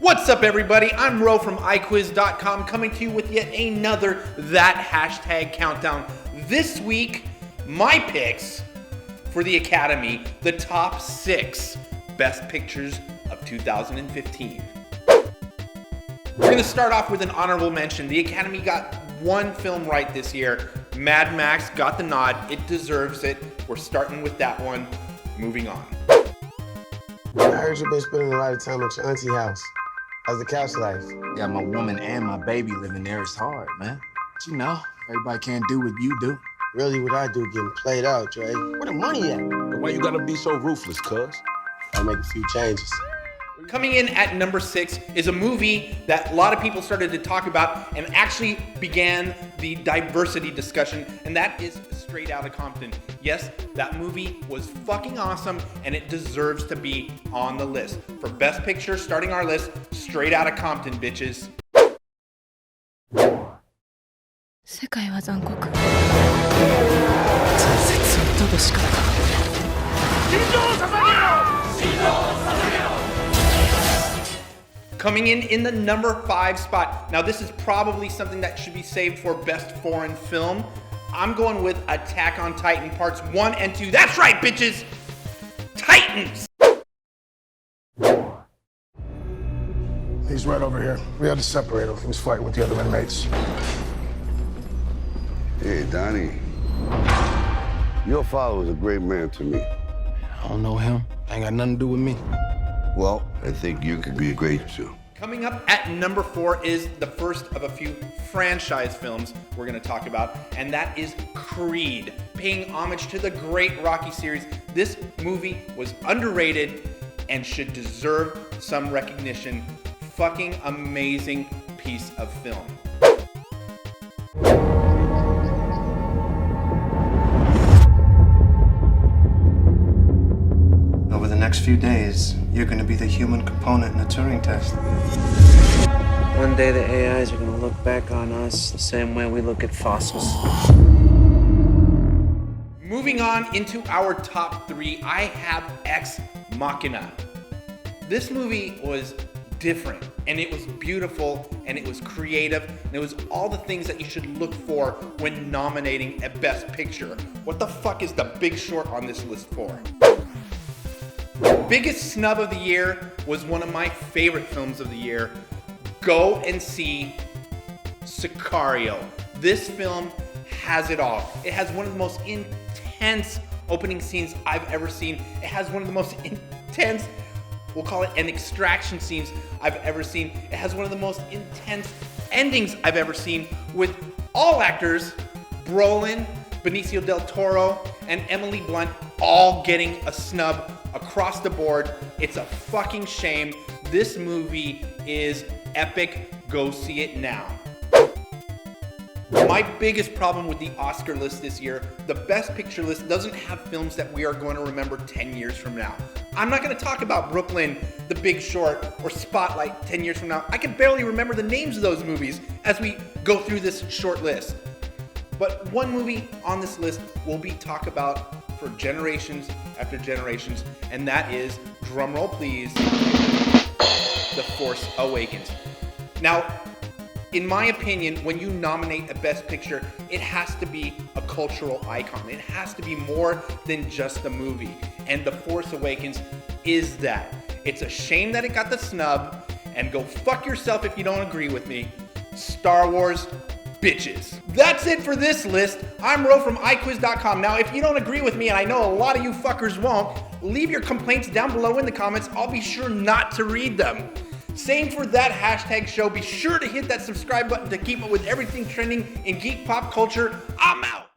What's up, everybody? I'm Ro from iQuiz.com coming to you with yet another That Hashtag Countdown. This week, my picks for the Academy, the top 6 best pictures of 2015. We're going to start off with an honorable mention. The Academy got one film right this year. Mad Max got the nod. It deserves it. We're starting with that one. Moving on. I heard you've been spending a lot of time at your auntie house. How's the couch life? Got my woman and my baby living there. It's hard, man. But you know, everybody can't do what you do. Really what I do getting played out, Dre. Where the money at? Why you gotta be so ruthless, cuz? I'll make a few changes. Coming in at number 6 is a movie that a lot of people started to talk about and actually began the diversity discussion, and that is Straight Outta Compton. Yes, that movie was fucking awesome, and it deserves to be on the list. For Best Picture, starting our list, Straight Outta Compton, bitches. 世界は残酷。挫折をとどしかった。 Coming in the number 5 spot. Now this is probably something that should be saved for Best Foreign Film. I'm going with Attack on Titan Parts 1 and 2. That's right, bitches! Titans! He's right over here. We had to separate him. He was fighting with the other inmates. Hey, Donnie. Your father was a great man to me. I don't know him. Ain't got nothing to do with me. Well, I think you could be great too. Coming up at number 4 is the first of a few franchise films we're going to talk about, and that is Creed. Paying homage to the great Rocky series, this movie was underrated and should deserve some recognition. Fucking amazing piece of film. Over the next few days, you're going to be the human component in the Turing test. One day the AIs are going to look back on us the same way we look at fossils. Moving on into our top 3, I have Ex Machina. This movie was different, and it was beautiful, and it was creative, and it was all the things that you should look for when nominating a Best Picture. What the fuck is The Big Short on this list for? Biggest snub of the year was one of my favorite films of the year. Go and see Sicario. This film has it all. It has one of the most intense opening scenes I've ever seen. It has one of the most intense, we'll call it an extraction scenes I've ever seen. It has one of the most intense endings I've ever seen, with all actors, Brolin, Benicio del Toro, and Emily Blunt, all getting a snub across the board. It's a fucking shame. This movie is epic. Go see it now. My biggest problem with the Oscar list this year, the Best Picture list doesn't have films that we are going to remember 10 years from now. I'm not going to talk about Brooklyn, The Big Short, or Spotlight 10 years from now. I can barely remember the names of those movies as we go through this short list. But one movie on this list will be talked about for generations after generations, and that is, drumroll please, The Force Awakens. Now, in my opinion, when you nominate a Best Picture, it has to be a cultural icon. It has to be more than just a movie, and The Force Awakens is that. It's a shame that it got the snub, and go fuck yourself if you don't agree with me. Star Wars, bitches. That's it for this list. I'm Ro from iQuiz.com. Now, if you don't agree with me, and I know a lot of you fuckers won't, leave your complaints down below in the comments. I'll be sure not to read them. Same for That Hashtag Show. Be sure to hit that subscribe button to keep up with everything trending in geek pop culture. I'm out.